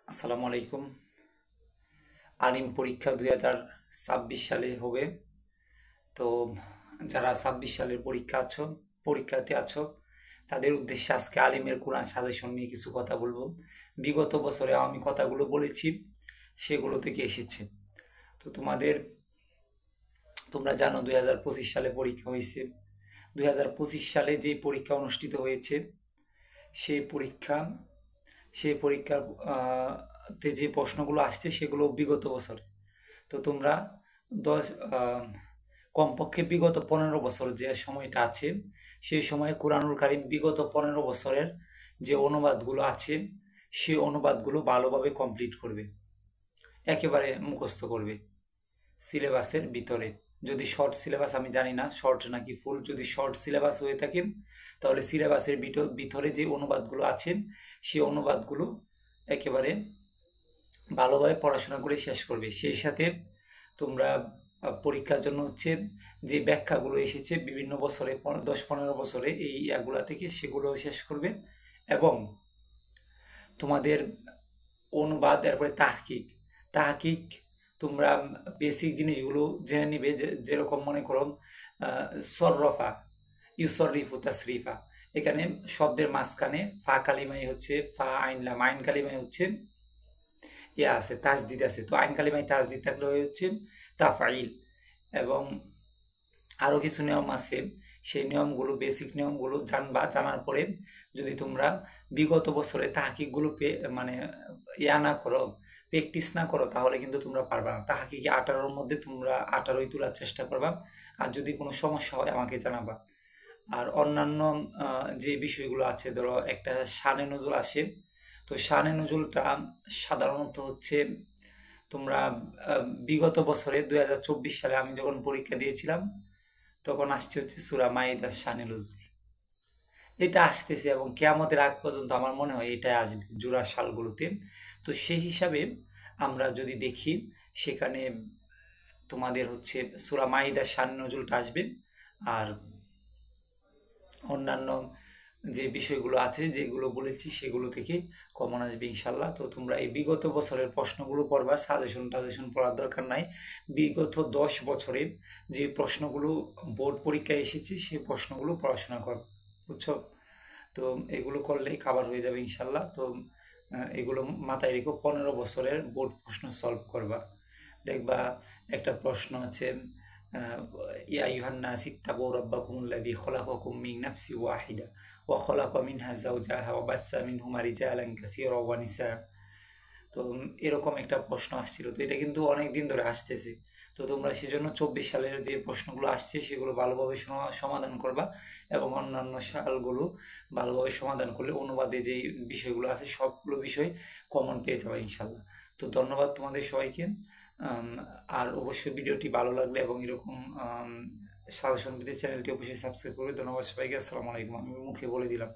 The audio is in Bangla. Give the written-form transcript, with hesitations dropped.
আসসালামু আলাইকুম। আলিম পরীক্ষা 2026 সালে হবে। তো যারা 26 সালের পরীক্ষার্থী আছো, তাদের উদ্দেশ্যে আজকে আলিমের কোরআন সাজেশন নিয়ে কিছু কথা বলবো। বিগত বছরে আমি কথাগুলো বলেছি, সেগুলো থেকে এসেছে। তো তোমরা জানো 2025 সালে পরীক্ষা হয়েছে। 2025 সালে যে পরীক্ষা অনুষ্ঠিত হয়েছে, সেই পরীক্ষা সেই পরীক্ষার তে যে প্রশ্নগুলো আসছে সেগুলো বিগত বছর। তো তোমরা দশ কমপক্ষে বিগত 15 বছর যে সময়টা আছে, সেই সময়ে কোরআনুল কারীম বিগত 15 বছরের যে অনুবাদগুলো আছে, সেই অনুবাদগুলো ভালোভাবে কমপ্লিট করবে, একেবারে মুখস্থ করবে সিলেবাসের ভিতরে। যদি শর্ট সিলেবাস, আমি জানি না শর্ট নাকি ফুল, যদি শর্ট সিলেবাস হয়ে থাকে তাহলে সিলেবাসের ভিতরে যে অনুবাদগুলো আছে সেই অনুবাদগুলো একেবারে ভালোভাবে পড়াশোনা করে শেষ করবে। সেই সাথে তোমরা পরীক্ষার জন্য হচ্ছে যে ব্যাখ্যাগুলো এসেছে বিভিন্ন বছরে, 10-15 বছরে এই ইয়াগুলা থেকে, সেগুলো শেষ করবে। এবং তোমাদের অনুবাদ, এরপরে তাহকিক তাহকিক তোমরা বেসিক জিনিসগুলো জেনে নিবে, যেরকম মনে করো সররফা, ইউসররিফু, তাসরিফা। এখানে শব্দের মাঝখানে ফা কালিমাই হচ্ছে ফা আইন লাম, আইন কালিমাই হচ্ছে ইয়া আছে, তাসদিদ আছে। তো আইন কালিমায় তাসদিদ থাকলে হচ্ছে তাফাইল। এবং আরো কিছু নিয়ম আছে, সেই নিয়মগুলো, বেসিক নিয়মগুলো জানবা। জানার পরে যদি তোমরা বিগত বছরে তাহকিকগুলো মানে ইয়া না করো, প্র্যাকটিস না করো, তাহলে কিন্তু তোমরা পারবা না। তাহকিকে 18-র মধ্যে তোমরা 18ই তোলার চেষ্টা করবা। আর যদি কোনো সমস্যা হয় আমাকে জানাবা। আর অন্যান্য যে বিষয়গুলো আছে, ধরো একটা শানে নজুল আসে। তো শানে নজুলটা সাধারণত হচ্ছে তোমরা বিগত বছরে 2024 সালে আমি যখন পরীক্ষা দিয়েছিলাম, তখন আসছে হচ্ছে সূরা মাইদার শানে নজুল। এটা আসতেছে এবং কিয়ামতের আগ পর্যন্ত আমার মনে হয় এটাই আসবে জুড়া সালগুলোতে। তো সেই হিসাবে আমরা যদি দেখি, সেখানে তোমাদের হচ্ছে সূরা মাইদার শানে নজুলটা আসবে। আর অন্যান্য যে বিষয়গুলো আছে, যেগুলো বলেছি, সেগুলো থেকে কমন আসবে ইনশাল্লাহ। তো তোমরা এই বিগত বছরের প্রশ্নগুলো পড়বা, সাজেশন টাজেশন পড়ার দরকার নাই। বিগত 10 বছরে যে প্রশ্নগুলো বোর্ড পরীক্ষায় এসেছে, সেই প্রশ্নগুলো পড়াশোনা কর, বুঝছো? তো এগুলো করলেই কাভার হয়ে যাবে ইনশাল্লাহ। তো এগুলো মাথায় রেখো, 15 বছরের বোর্ড প্রশ্ন সলভ করবা। দেখবা একটা প্রশ্ন আছে, আহ, ইয়া আইয়ুহান নাস ইত্তাকু রাব্বাকুমুল্লাযী খলাকাকুম মিন নাফসিন ওয়াহিদা ওয়া খলাকা মিনহা যাওজাহা ওয়া বাসসা মিনহুমা রিজালান কাসীরা ওয়া নিসা। তো এরকম একটা প্রশ্ন আসছিল। তো এটা কিন্তু অনেক দিন ধরে আসতেছে। তো তোমরা সেজন্য 24 সালের যে প্রশ্নগুলো আসছে সেগুলো ভালোভাবে সমাধান করবা। এবং অন্যান্য সালগুলো ভালোভাবে সমাধান করলে অনুবাদে যে বিষয়গুলো আছে সবগুলো বিষয় কমন পেয়ে যাবে ইনশাল্লাহ। তো ধন্যবাদ তোমাদের সবাইকে। আম, আর অবশ্যই ভিডিওটি ভালো লাগলে এবং এরকম সাজেশন পেতে চ্যানেলটি অবশ্যই সাবস্ক্রাইব করবে। ধন্যবাদ সবাইকে। আসসালামু আলাইকুম। আমি মুখে বলে দিলাম।